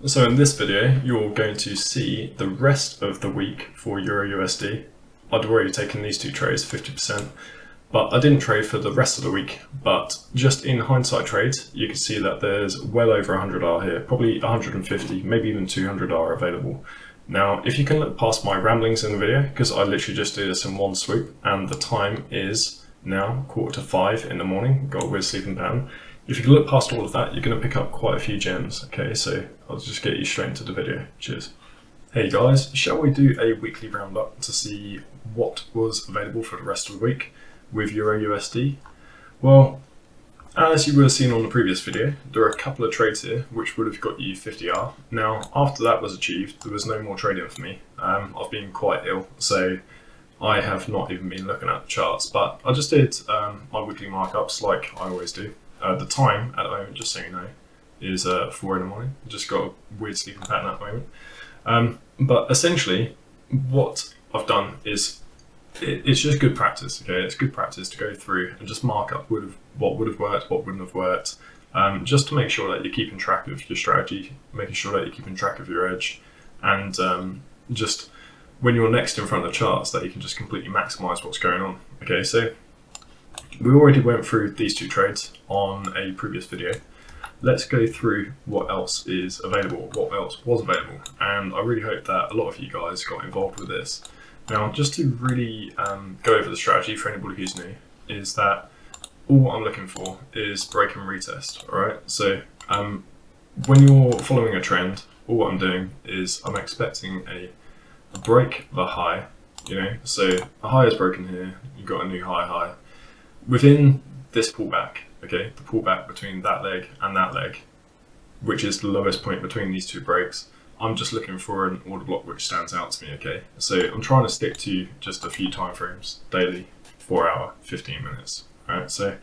So in this video, you're going to see the rest of the week for EURUSD. I'd already taken these two trades, 50%, but I didn't trade for the rest of the week. But just in hindsight trades, you can see that there's well over 100R here, probably 150, maybe even 200R available. Now, if you can look past my ramblings in the video, because I literally just do this in one swoop, and the time is now 4:45 in the morning, got a weird sleeping pattern. If you can look past all of that, you're going to pick up quite a few gems. Okay, so I'll just get you straight into the video. Cheers. Hey guys, shall we do a weekly roundup to see what was available for the rest of the week with EURUSD? Well, as you would have seen on the previous video, there are a couple of trades here which would have got you 50R. Now, after that was achieved, there was no more trading for me. I've been quite ill, so I have not even been looking at the charts, but I just did my weekly markups like I always do. The time at the moment, just so you know, is 4 in the morning. Just got a weird sleeping pattern at the moment. But essentially, what I've done is it's just good practice. Okay, it's good practice to go through and just mark up what would have worked, what wouldn't have worked, just to make sure that you're keeping track of your strategy, making sure that you're keeping track of your edge, and just when you're next in front of the charts, that you can just completely maximize what's going on. Okay, so we already went through these two trades on a previous video. Let's go through what else is available, what else was available, and I really hope that a lot of you guys got involved with this. Now, just to really go over the strategy for anybody who's new, is that all I'm looking for is break and retest, alright? So when you're following a trend, all what I'm doing is I'm expecting a break the high, so a high is broken here, you've got a new high. Within this pullback, okay, the pullback between that leg and that leg, which is the lowest point between these two breaks, I'm just looking for an order block which stands out to me, okay? So I'm trying to stick to just a few time frames, daily, 4 hour, 15 minutes, alright? So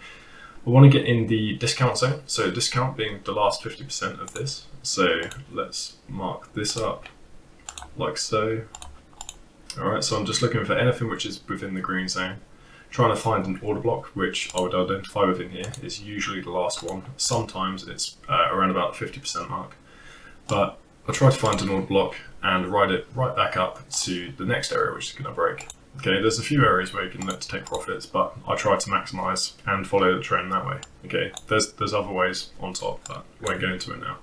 I want to get in the discount zone, so discount being the last 50% of this. So let's mark this up like so. Alright, so I'm just looking for anything which is within the green zone. Trying to find an order block, which I would identify within here, is usually the last one. Sometimes it's around about the 50% mark. But I try to find an order block and ride it right back up to the next area which is going to break. Okay, there's a few areas where you can look to take profits, but I try to maximize and follow the trend that way. Okay, there's other ways on top, but I won't go into it now.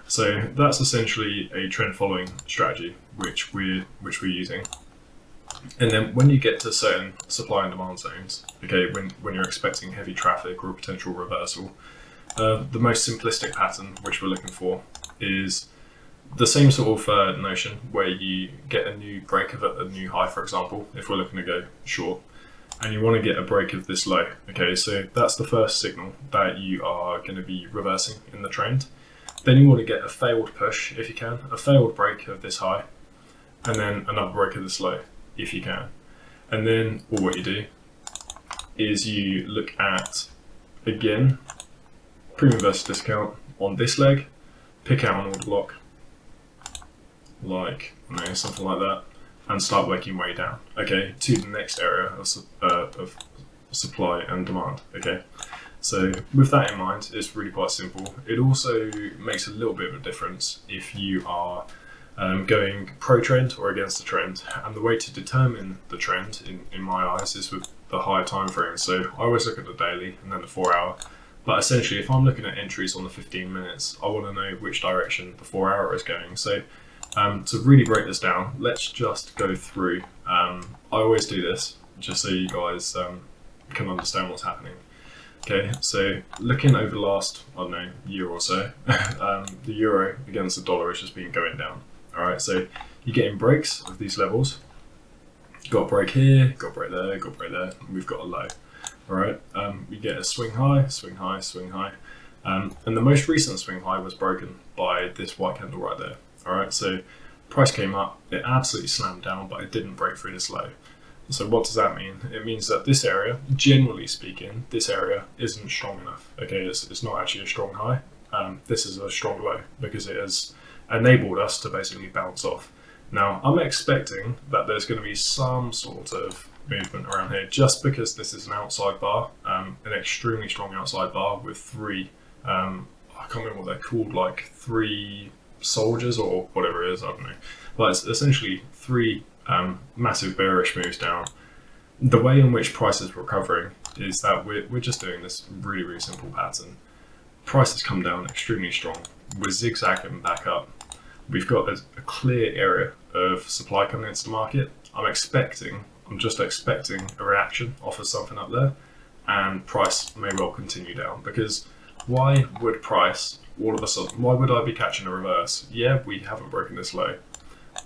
So that's essentially a trend following strategy which we're using. And then when you get to certain supply and demand zones, okay, when you're expecting heavy traffic or a potential reversal, the most simplistic pattern which we're looking for is the same sort of notion where you get a new break of a new high, for example, if we're looking to go short, and you want to get a break of this low. Okay, so that's the first signal that you are going to be reversing in the trend. Then you want to get a failed push, if you can, a failed break of this high, and then another break of this low, if you can. And then what you do is you look at, again, premium versus discount on this leg, pick out an order block, like something like that, and start working way down, okay, to the next area of supply and demand. Okay, so with that in mind, it's really quite simple. It also makes a little bit of a difference if you are going pro-trend or against the trend, and the way to determine the trend in my eyes is with the higher time frame. So I always look at the daily and then the 4 hour, but essentially if I'm looking at entries on the 15 minutes, I want to know which direction the 4 hour is going. So to really break this down, let's just go through. I always do this just so you guys can understand what's happening. Okay, so looking over the last, I don't know, year or so, the euro against the dollar has just been going down. Alright, so you're getting breaks of these levels. Got a break here, got a break there, got a break there, and we've got a low. Alright, we get a swing high, swing high, swing high. And the most recent swing high was broken by this white candle right there. Alright, so price came up, it absolutely slammed down, but it didn't break through this low. So what does that mean? It means that this area, generally speaking, this area isn't strong enough. Okay, it's not actually a strong high. This is a strong low because it has enabled us to basically bounce off. Now, I'm expecting that there's going to be some sort of movement around here, just because this is an outside bar, an extremely strong outside bar with three, I can't remember what they're called, like three soldiers or whatever it is, I don't know. But it's essentially three massive bearish moves down. The way in which price is recovering is that we're just doing this really, really simple pattern. Price has come down extremely strong. We're zigzagging back up. We've got a clear area of supply coming into the market. I'm just expecting a reaction off of something up there, and price may well continue down, because why would price all of a sudden, why would I be catching a reverse? Yeah, we haven't broken this low,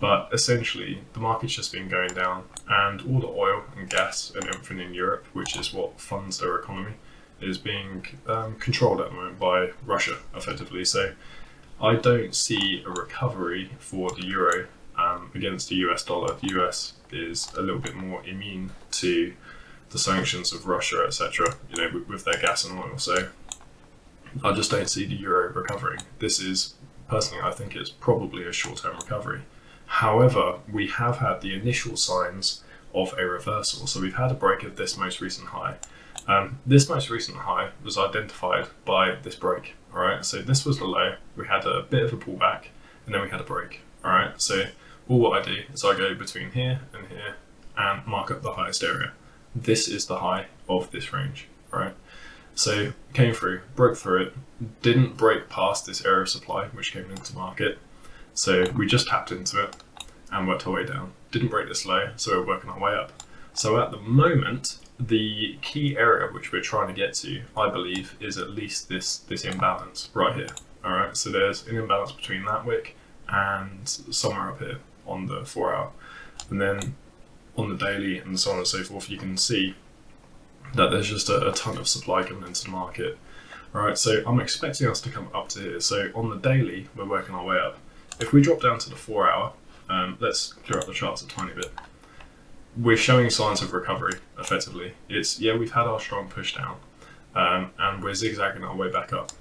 but essentially the market's just been going down, and all the oil and gas and everything in Europe, which is what funds their economy, is being controlled at the moment by Russia, effectively. So I don't see a recovery for the euro against the US dollar. The US is a little bit more immune to the sanctions of Russia, etc., you know, with their gas and oil. So I just don't see the euro recovering. This is, personally, I think it's probably a short-term recovery. However, we have had the initial signs of a reversal. So we've had a break of this most recent high. This most recent high was identified by this break. All right, so this was the low. We had a bit of a pullback, and then we had a break. All right, so all what I do is I go between here and mark up the highest area. This is the high of this range. All right, so came through, broke through it, didn't break past this area of supply which came into market. So we just tapped into it and worked our way down. Didn't break this low, so we're working our way up. So at the moment, the key area which we're trying to get to, I believe, is at least this imbalance right here. All right, so there's an imbalance between that wick and somewhere up here on the 4 hour. And then on the daily and so on and so forth, you can see that there's just a ton of supply coming into the market. All right, so I'm expecting us to come up to here. So on the daily, we're working our way up. If we drop down to the 4 hour, let's clear up the charts a tiny bit. We're showing signs of recovery, effectively. We've had our strong push down, and we're zigzagging our way back up.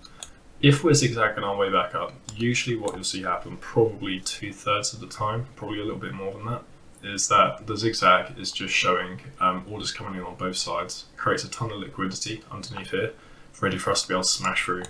If we're zigzagging our way back up, usually what you'll see happen, probably 2/3 of the time, probably a little bit more than that, is that the zigzag is just showing orders coming in on both sides, creates a ton of liquidity underneath here, ready for us to be able to smash through.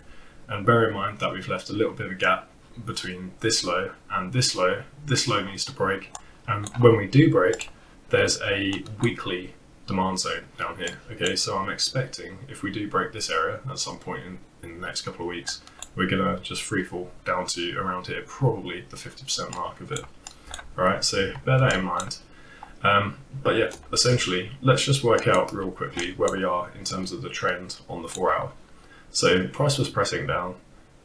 And bear in mind that we've left a little bit of a gap between this low and this low. This low needs to break, and when we do break, there's a weekly demand zone down here. Okay, so I'm expecting if we do break this area at some point in the next couple of weeks, we're gonna just free fall down to around here, probably the 50% mark of it. All right, so bear that in mind. But yeah, essentially, let's just work out real quickly where we are in terms of the trend on the 4 hour. So price was pressing down,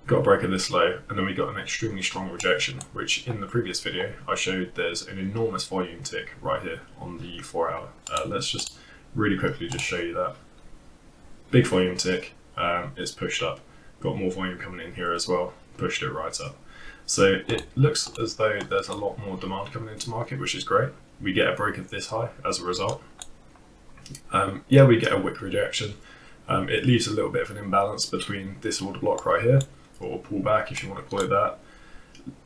got a break of this low, and then we got an extremely strong rejection, which in the previous video I showed there's an enormous volume tick right here on the 4 hour. Let's just really quickly just show you that. Big volume tick, it's pushed up, got more volume coming in here as well, pushed it right up. So it looks as though there's a lot more demand coming into market, which is great. We get a break of this high as a result. We get a wick rejection. It leaves a little bit of an imbalance between this order block right here, or pullback if you want to call it that.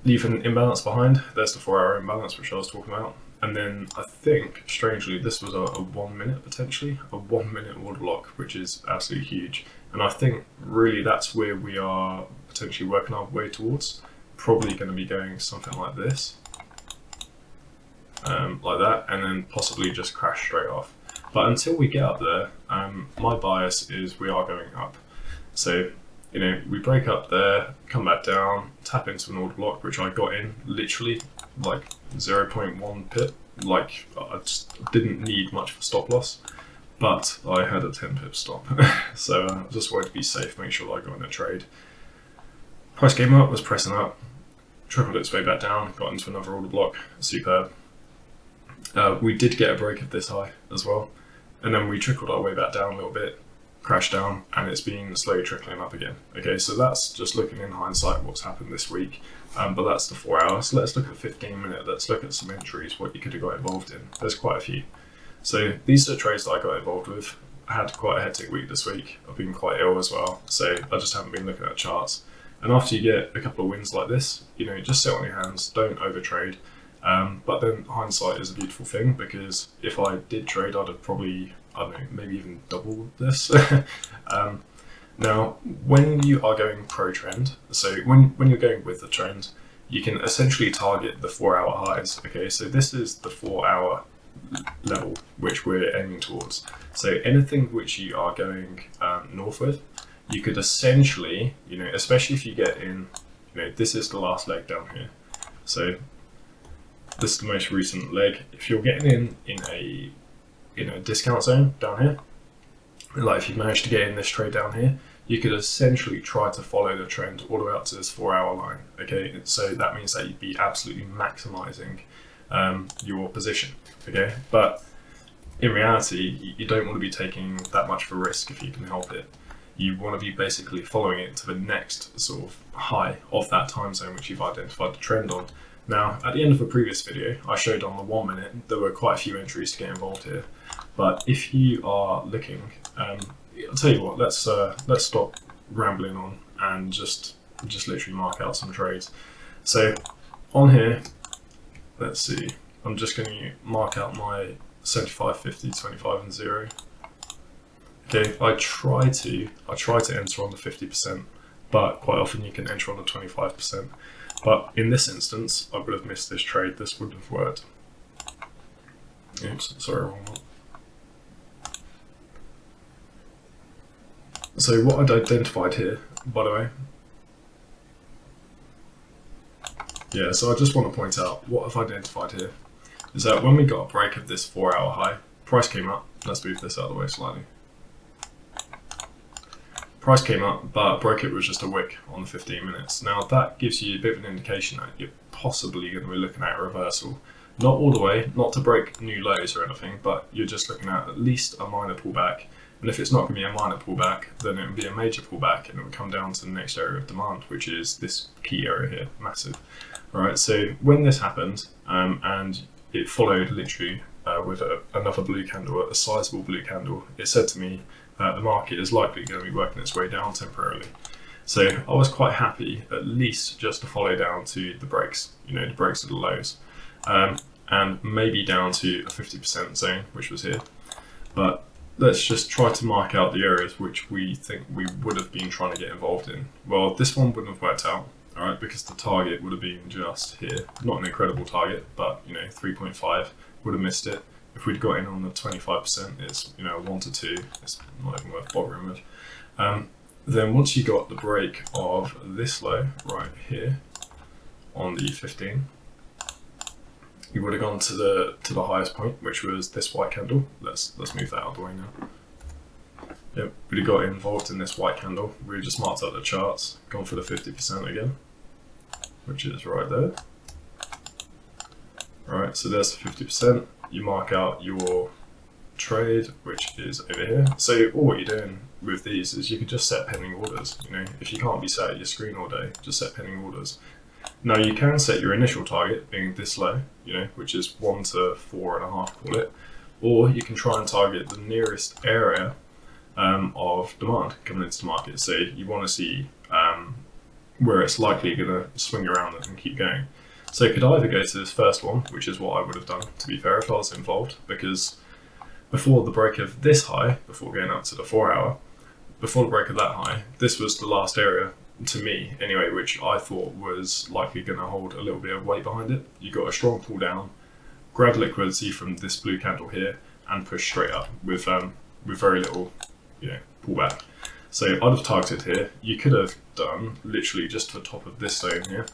Leave an imbalance behind. There's the 4 hour imbalance which I was talking about. And then I think, strangely, this was a 1 minute potentially, a 1 minute order block, which is absolutely huge. And I think really that's where we are potentially working our way towards. Probably going to be going something like this, like that, and then possibly just crash straight off. But until we get up there, my bias is we are going up. So, you know, we break up there, come back down, tap into an order block, which I got in literally like 0.1 pip. Like, I just didn't need much for stop loss, but I had a 10 pip stop. So I just wanted to be safe, make sure that I got in a trade. Price came up, was pressing up, trickled its way back down, got into another order block, superb. We did get a break of this high as well, and then we trickled our way back down a little bit, crashed down, and it's been slowly trickling up again. Okay, so that's just looking in hindsight what's happened this week, but that's the 4 hours. So let's look at 15 minute, let's look at some entries, what you could have got involved in. There's quite a few. So these are the trades that I got involved with. I had quite a hectic week this week. I've been quite ill as well, so I just haven't been looking at charts. And after you get a couple of wins like this, you know, just sit on your hands, don't overtrade. But then hindsight is a beautiful thing, because if I did trade, I'd have probably, I don't know, maybe even double this. Now, when you are going pro trend, so when you're going with the trend, you can essentially target the 4-hour highs. Okay, so this is the 4-hour level which we're aiming towards. So anything which you are going north with, you could essentially, especially if you get in, this is the last leg down here. So this is the most recent leg. If you're getting in a discount zone down here, like if you manage to get in this trade down here, you could essentially try to follow the trend all the way up to this 4-hour line. Okay, so that means that you'd be absolutely maximizing your position. Okay, but in reality, you don't want to be taking that much of a risk if you can help it. You want to be basically following it to the next sort of high of that time zone which you've identified the trend on. Now, at the end of the previous video, I showed on the 1 minute there were quite a few entries to get involved here. But if you are looking, I'll tell you what, let's stop rambling on and just literally mark out some trades. So on here, let's see, I'm just going to mark out my 75, 50, 25 and 0. Okay, I try to enter on the 50%, but quite often you can enter on the 25%. But in this instance, I would have missed this trade. This wouldn't have worked. Oops, sorry, wrong one. So what I'd identified here, by the way, yeah, so I just want to point out what I've identified here is that when we got a break of this 4-hour high, price came up. Let's move this out of the way slightly. Price came up, but broke it was just a wick on the 15 minutes. Now that gives you a bit of an indication that you're possibly going to be looking at a reversal. Not all the way, not to break new lows or anything, but you're just looking at least a minor pullback. And if it's not going to be a minor pullback, then it will be a major pullback and it will come down to the next area of demand, which is this key area here, massive. All right, so when this happened and it followed literally with another blue candle, a sizable blue candle, it said to me the market is likely going to be working its way down temporarily. So I was quite happy at least just to follow down to the breaks, the breaks of the lows, and maybe down to a 50% zone, which was here. But let's just try to mark out the areas which we think we would have been trying to get involved in. Well, this one wouldn't have worked out, all right, because the target would have been just here. Not an incredible target, but 3.5 would have missed it. If we'd got in on the 25%, it's 1 to 2. It's not even worth bothering with. Then once you got the break of this low right here on the 15, you would have gone to the highest point, which was this white candle. Let's move that out of the way now. Yep, we'd have got involved in this white candle. We just marked up the charts, gone for the 50% again, which is right there. Alright, so there's the 50%. You mark out your trade, which is over here. So all what you're doing with these is you could just set pending orders. If you can't be sat at your screen all day, just set pending orders. Now you can set your initial target being this low, which is 1 to 4.5, call it, or you can try and target the nearest area of demand coming into the market. So you want to see where it's likely going to swing around and keep going. So you could either go to this first one, which is what I would have done, to be fair, if I was involved, because before the break of this high, before going up to the 4-hour, before the break of that high, this was the last area, to me anyway, which I thought was likely going to hold a little bit of weight behind it. You got a strong pull down, grab liquidity from this blue candle here, and push straight up with very little, pullback. So I'd have targeted here. You could have done literally just to the top of this zone here,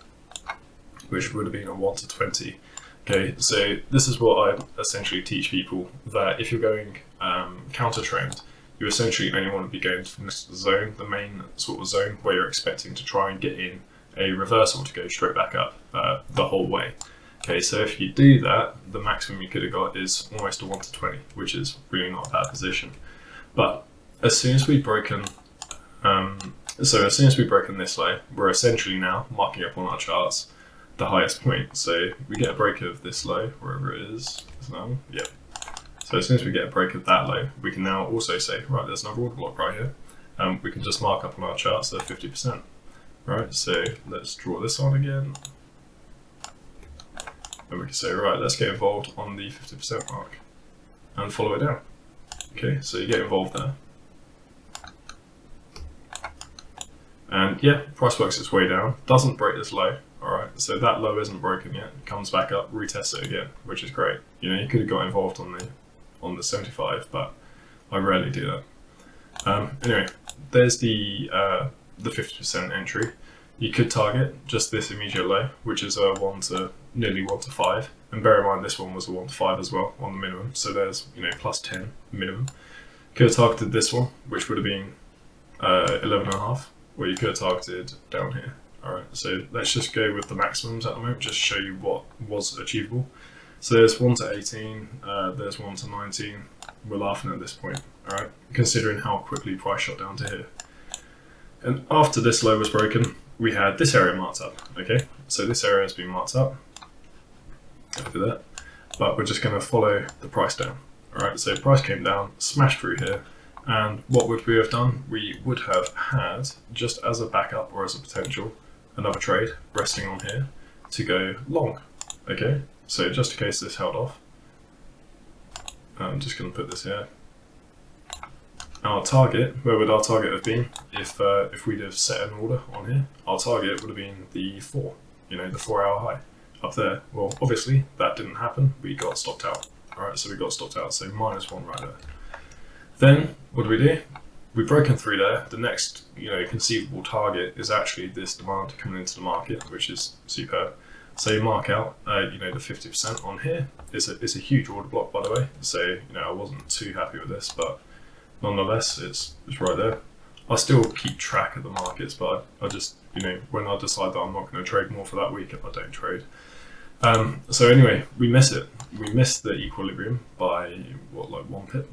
which would have been a 1 to 20. Okay, so this is what I essentially teach people, that if you're going counter trend, you essentially only want to be going from this zone, the main sort of zone where you're expecting to try and get in a reversal to go straight back up the whole way. Okay, so if you do that, the maximum you could have got is almost a 1 to 20, which is really not a bad position. But as soon as we've broken, this low, we're essentially now marking up on our charts the highest point. So we get a break of this low, wherever it is now. Yep. So as soon as we get a break of that low, we can now also say, right, there's another order block right here. We can just mark up on our charts at 50%. Right, so let's draw this on again. And we can say, right, let's get involved on the 50% mark and follow it down. Okay, so you get involved there. And yeah, price works its way down, doesn't break this low, All right, so that low isn't broken yet. It comes back up, retests it again, which is great. You know, you could have got involved on the 75, but I rarely do that. Anyway, there's the 50% entry. You could target just this immediate low, which is a 1 to nearly 1 to 5. And bear in mind this one was a 1 to 5 as well on the minimum. So there's, you know, plus 10 minimum. Could have targeted this one, which would have been 11.5, or you could have targeted down here. All right, so let's just go with the maximums at the moment, just to show you what was achievable. So there's 1 to 18, there's 1 to 19. We're laughing at this point, all right, considering how quickly price shot down to here. And after this low was broken, we had this area marked up, okay? So this area has been marked up, over there, but we're just gonna follow the price down, all right? So price came down, smashed through here, and what would we have done? We would have had, just as a backup or as a potential, another trade resting on here to go long, okay? So just in case this held off, I'm just gonna put this here. Our target, where would our target have been if we'd have set an order on here? Our target would have been the 4, you know, the 4-hour high up there. Well, obviously that didn't happen. We got stopped out. All right, so we got stopped out. So -1 right there. Then what do? We've broken through there. The next, you know, conceivable target is actually this demand coming into the market, which is superb. So you mark out, you know, the 50% on here. It's a huge order block, by the way. So, you know, I wasn't too happy with this, but nonetheless, it's right there. I still keep track of the markets, but I just, you know, when I decide that I'm not going to trade more for that week, I don't trade. So anyway, we miss it. We miss the equilibrium by what, like 1 pip,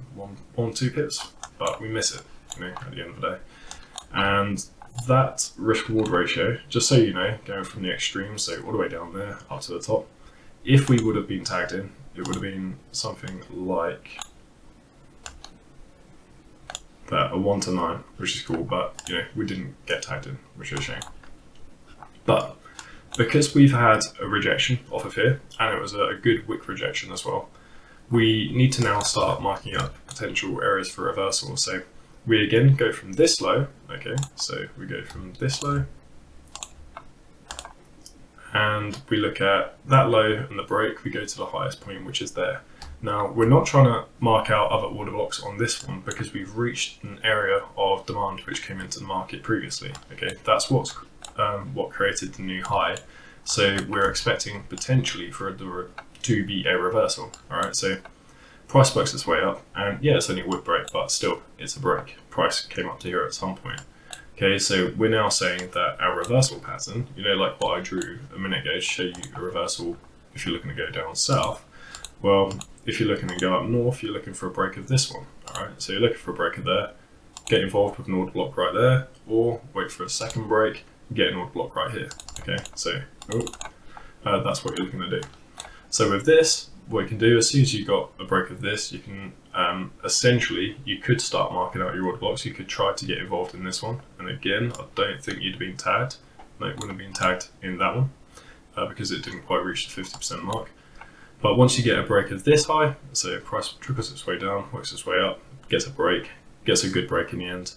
2 pips, but we miss it, you know, at the end of the day. And that risk reward ratio, just so you know, going from the extreme, so all the way down there up to the top, if we would have been tagged in, it would have been something like that, a 1 to 9, which is cool, but you know, we didn't get tagged in, which is a shame. But because we've had a rejection off of here, and it was a good wick rejection as well, we need to now start marking up potential areas for reversal. So we again go from this low, okay, so we go from this low, and we look at that low and the break, we go to the highest point, which is there. Now, we're not trying to mark out other order blocks on this one because we've reached an area of demand which came into the market previously, okay? That's what created the new high. So we're expecting potentially for it to be a reversal, all right? So price works its way up, and yeah, it's only a wick break, but still, it's a break. Price came up to here at some point. Okay, so we're now saying that our reversal pattern, you know, like what I drew a minute ago to show you a reversal if you're looking to go down south. Well, if you're looking to go up north, you're looking for a break of this one, all right? So you're looking for a break of there, get involved with an order block right there, or wait for a second break, get an order block right here, okay? So that's what you're looking to do. So with this, what you can do, as soon as you got a break of this, you can essentially, you could start marking out your order blocks. You could try to get involved in this one. And again, I don't think you'd have been tagged. No, it wouldn't have been tagged in that one because it didn't quite reach the 50% mark. But once you get a break of this high, so price trickles its way down, works its way up, gets a break, gets a good break in the end,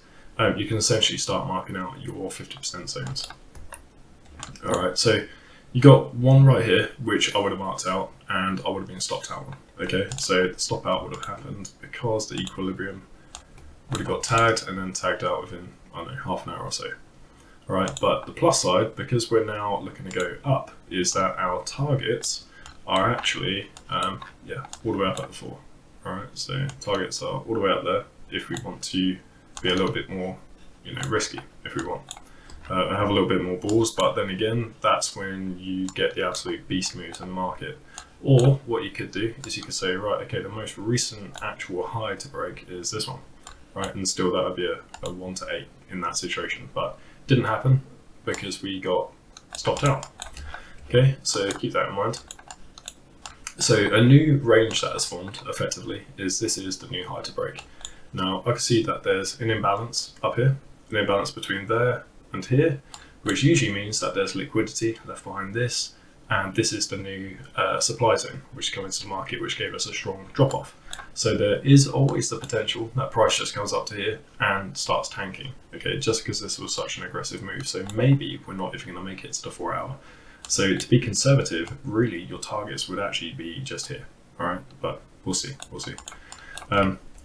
you can essentially start marking out your 50% zones. All right, so you got one right here, which I would have marked out, and I would have been stopped out one. Okay, so the stop out would have happened because the equilibrium would have got tagged and then tagged out within, I don't know, half an hour or so. All right, but the plus side, because we're now looking to go up, is that our targets are actually, yeah, all the way up at the 4. All right, so targets are all the way up there if we want to be a little bit more, you know, risky, if we want. Have a little bit more balls, but then again, that's when you get the absolute beast moves in the market. Or what you could do is you could say, right, okay, the most recent actual high to break is this one, right? And still that would be a 1 to 8 in that situation, but didn't happen because we got stopped out. Okay, so keep that in mind. So a new range that has formed effectively is this is the new high to break. Now I can see that there's an imbalance up here, an imbalance between there and here, which usually means that there's liquidity left behind this, and this is the new supply zone which came into the market, which gave us a strong drop off. So there is always the potential that price just comes up to here and starts tanking, okay, just because this was such an aggressive move. So maybe we're not even going to make it to the 4 hour. So to be conservative, really your targets would actually be just here. All right, but we'll see.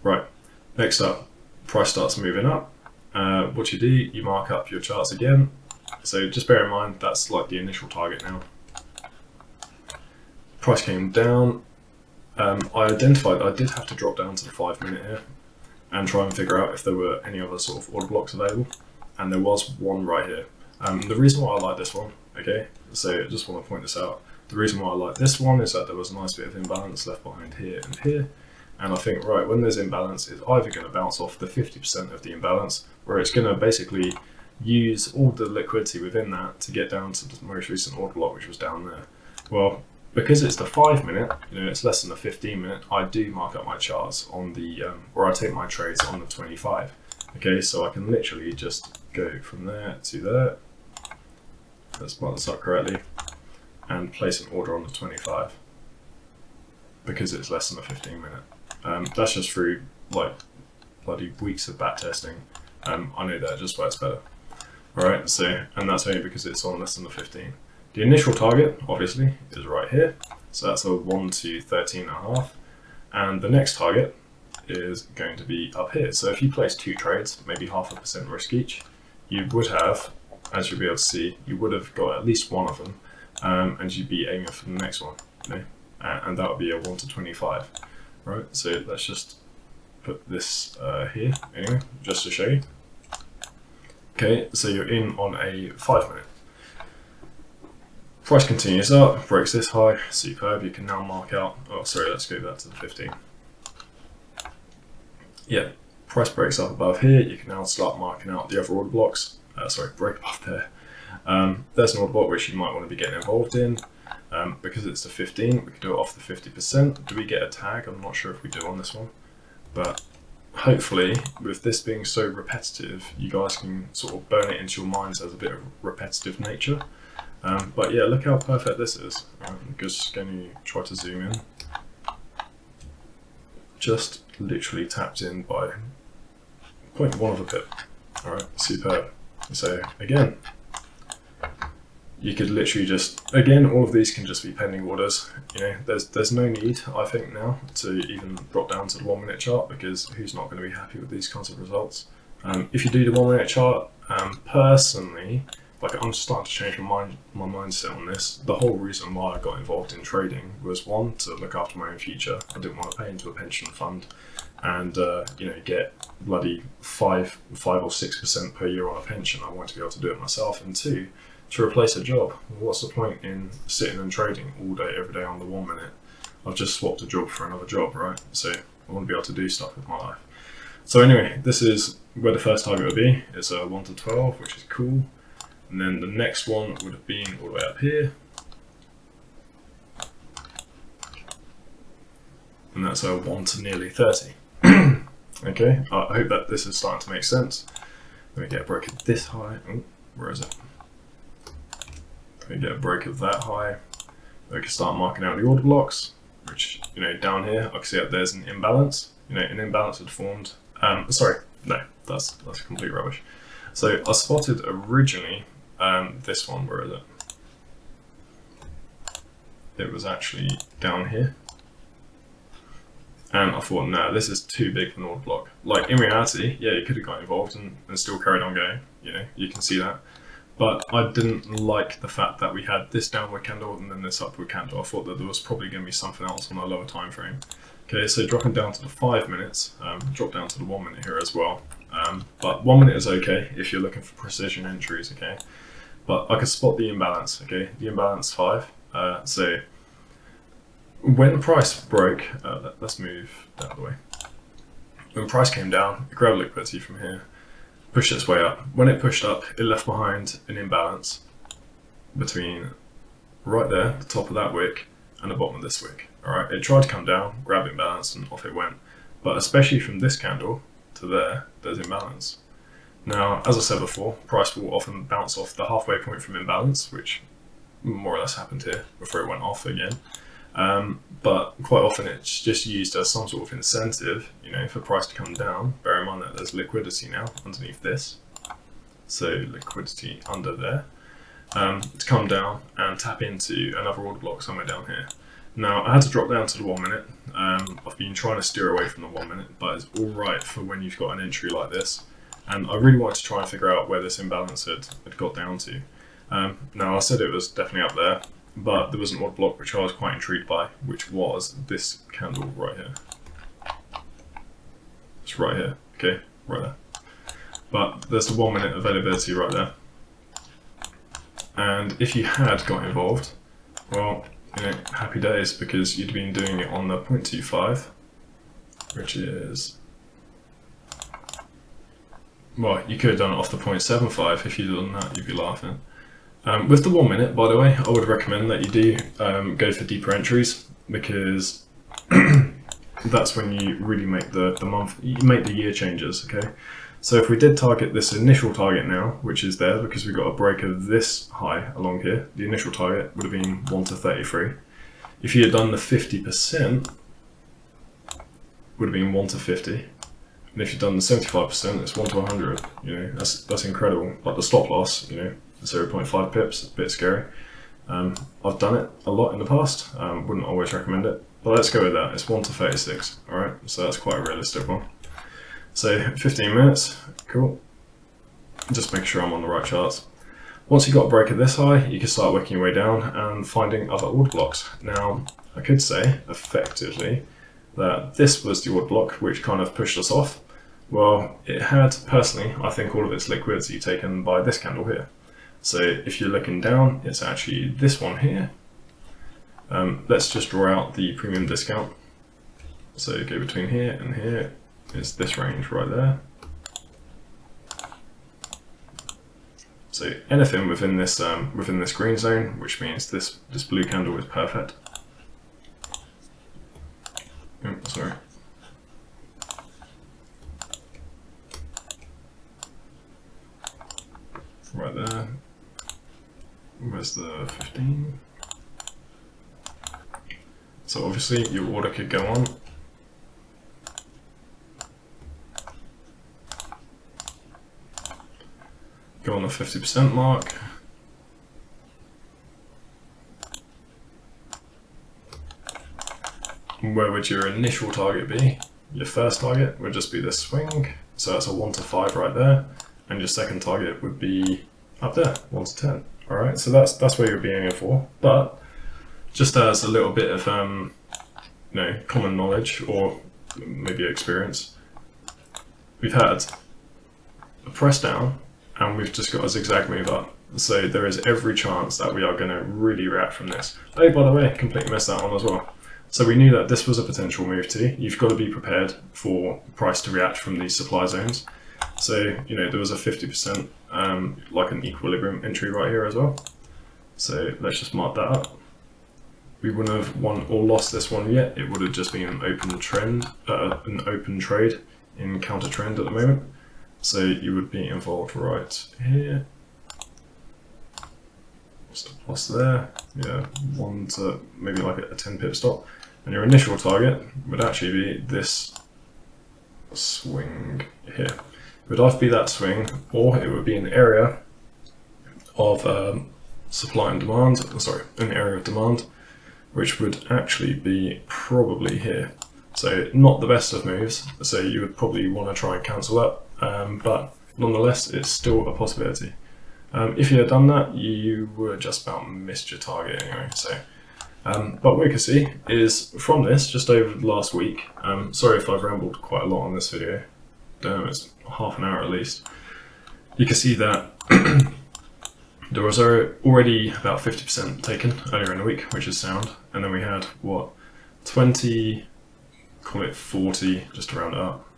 Right, next up, price starts moving up. What you do, you mark up your charts again. So just bear in mind that's like the initial target now. Price came down. I identified I did have to drop down to the 5 minute here and try and figure out if there were any other sort of order blocks available, and there was one right here. The reason why I like this one, okay, so I just want to point this out. The reason why I like this one is that there was a nice bit of imbalance left behind here and here, and I think, right, when there's imbalance, it's either going to bounce off the 50% of the imbalance, where it's going to basically use all the liquidity within that to get down to the most recent order block, which was down there. Well, because it's the 5 minute, it's less than the 15 minute, I do mark up my charts on the, or I take my trades on the 25. Okay, so I can literally just go from there to there. Let's mark this up correctly and place an order on the 25 because it's less than the 15 minute. That's just through like bloody weeks of back testing. I know that just works better. All right, so, and that's only because it's on less than the 15. The initial target, obviously, is right here. So that's a 1 to 13.5. And the next target is going to be up here. So if you place 2 trades, maybe 0.5% risk each, you would have, as you'll be able to see, you would have got at least one of them, and you'd be aiming for the next one, and that would be a 1 to 25, right? So let's just put this here, anyway, just to show you. Okay, so you're in on a 5 minute. Price continues up, breaks this high, superb. You can now mark out, oh sorry, let's go back to the 15. Yeah, price breaks up above here, you can now start marking out the other order blocks. Break above there. There's an order block which you might want to be getting involved in. Because it's the 15, we can do it off the 50%. Do we get a tag? I'm not sure if we do on this one. But hopefully, with this being so repetitive, you guys can sort of burn it into your minds as a bit of repetitive nature. But yeah, look how perfect this is. I'm just going to try to zoom in. Just literally tapped in by 0.1 of a pip. Alright, superb. So again, you could literally just, again, all of these can just be pending orders. There's no need, I think now, to even drop down to the 1 minute chart, because who's not going to be happy with these kinds of results? If you do the 1 minute chart, personally, like I'm starting to change my mindset on this. The whole reason why I got involved in trading was, one, to look after my own future. I didn't want to pay into a pension fund and get bloody 5 or 6% per year on a pension. I wanted to be able to do it myself. And 2, to replace a job. What's the point in sitting and trading all day, every day on the 1 minute? I've just swapped a job for another job, right? So I want to be able to do stuff with my life. So anyway, this is where the first target would be. It's a 1 to 12, which is cool. And then the next one would have been all the way up here. And that's a 1 to nearly 30. Okay, I hope that this is starting to make sense. Let me get a break of this high. Oh, where is it? Let me get a break of that high. We can start marking out the order blocks, which, down here, I can see that there's an imbalance. An imbalance had formed. Sorry, no, that's complete rubbish. So I spotted originally this one, where is it? It was actually down here. And I thought, no, this is too big for an order block. Like, in reality, yeah, you could have got involved and still carried on going. You can see that. But I didn't like the fact that we had this downward candle and then this upward candle. I thought that there was probably going to be something else on a lower time frame. Okay, so dropping down to the 5 minutes, drop down to the 1 minute here as well. But 1 minute is okay if you're looking for precision entries, okay? But I could spot the imbalance, okay? The imbalance 5. So when the price broke, let's move that other way. When the price came down, it grabbed liquidity from here, pushed its way up. When it pushed up, it left behind an imbalance between right there, the top of that wick, and the bottom of this wick. All right, it tried to come down, grab imbalance, and off it went. But especially from this candle to there, there's imbalance. Now, as I said before, price will often bounce off the halfway point from imbalance, which more or less happened here before it went off again. But quite often it's just used as some sort of incentive, for price to come down. Bear in mind that there's liquidity now underneath this. So liquidity under there. to come down and tap into another order block somewhere down here. Now I had to drop down to the 1 minute. I've been trying to steer away from the 1 minute, but it's all right for when you've got an entry like this. And I really wanted to try and figure out where this imbalance had got down to. Now I said it was definitely up there, but there was an order block which I was quite intrigued by, which was this candle right here. It's right here, okay, right there. But there's the 1 minute availability right there. And if you had got involved, well, you know, happy days, because you'd been doing it on the 0.25, which is, well, you could have done it off the 0.75. If you'd done that, you'd be laughing. With the 1 minute, by the way, I would recommend that you do go for deeper entries, because that's when you really make you make the year changes, okay? So if we did target this initial target now, which is there because we got a break of this high along here, the initial target would have been 1 to 33. If you had done the 50%, would have been 1 to 50. And if you've done the 75%, it's 1 to 100. You know, that's incredible. But the stop loss, you know, 0.5 pips, a bit scary. I've done it a lot in the past. Wouldn't always recommend it, but let's go with that. It's 1 to 36. All right, so that's quite a realistic one. So 15 minutes, cool. Just make sure I'm on the right charts. Once you've got a break at this high, you can start working your way down and finding other order blocks. Now, I could say effectively that this was the order block which kind of pushed us off. Well, it had, personally, I think all of its liquidity taken by this candle here. So if you're looking down, it's actually this one here. Let's just draw out the premium discount. So go between here and here is this range right there. So anything within this green zone, which means this blue candle is perfect. Oh, sorry. Right there. Where's the 15? So obviously your order could go on. Go on the 50% mark. Where would your initial target be? Your first target would just be this swing, so that's a 1 to 5 right there, and your second target would be up there, 1 to 10. All right, so that's where you're being aiming for. But just as a little bit of you know, common knowledge or maybe experience, we've had a press down and we've just got a zigzag move up. So there is every chance that we are going to really react from this. Oh, by the way, completely missed that one as well. So we knew that this was a potential move too. You've got to be prepared for price to react from these supply zones. So, you know, there was a 50% like an equilibrium entry right here as well. So let's just mark that up. We wouldn't have won or lost this one yet. It would have just been an open trend, an open trade in counter trend at the moment. So you would be involved right here. Stop loss there. Yeah, 1 to maybe like a 10 pip stop. And your initial target would actually be this swing here. It would either be that swing, or it would be an area of supply and demand, an area of demand, which would actually be probably here. So not the best of moves, so you would probably want to try and cancel that, but nonetheless, it's still a possibility. If you had done that, you would just about missed your target anyway. So, but what we can see is from this, just over the last week, sorry if I've rambled quite a lot on this video, damn, it's half an hour at least. You can see that there was already about 50% taken earlier in the week, which is sound, and then we had, what, 20, call it 40, just to round it up.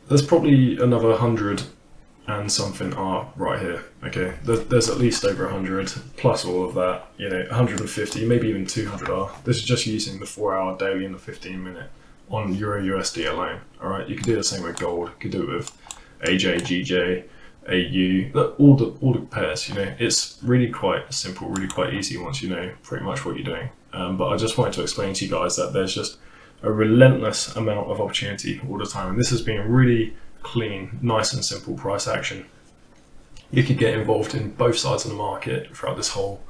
There's probably another 100 and something are right here, okay? There's at least over 100, plus all of that, you know, 150, maybe even 200 are. This is just using the 4-hour daily and the 15-minute on EURUSD alone, all right? You could do the same with gold, you could do it with AJ, GJ, AU, all the pairs, you know. It's really quite simple, really quite easy once you know pretty much what you're doing. But I just wanted to explain to you guys that there's just a relentless amount of opportunity all the time, and this has been really clean, nice and simple price action You could get involved in both sides of the market throughout this whole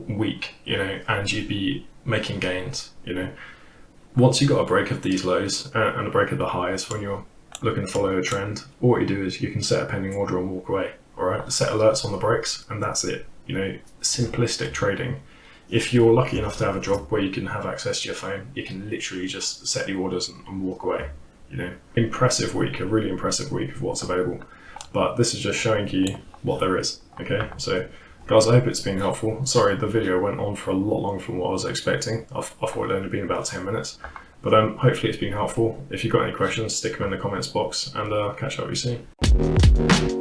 week, and you'd be making gains, Once you got a break of these lows and a break of the highs when you're looking to follow a trend, all what you do is you can set a pending order and walk away. All right, set alerts on the breaks, and that's it. Simplistic trading. If you're lucky enough to have a job where you can have access to your phone, you can literally just set the orders and walk away. Impressive week, a really impressive week of what's available. But this is just showing you what there is. Okay, so guys, I hope it's been helpful. Sorry, the video went on for a lot longer than what I was expecting. I thought it'd only been about 10 minutes. But hopefully it's been helpful. If you've got any questions, stick them in the comments box, and I'll catch up with you soon.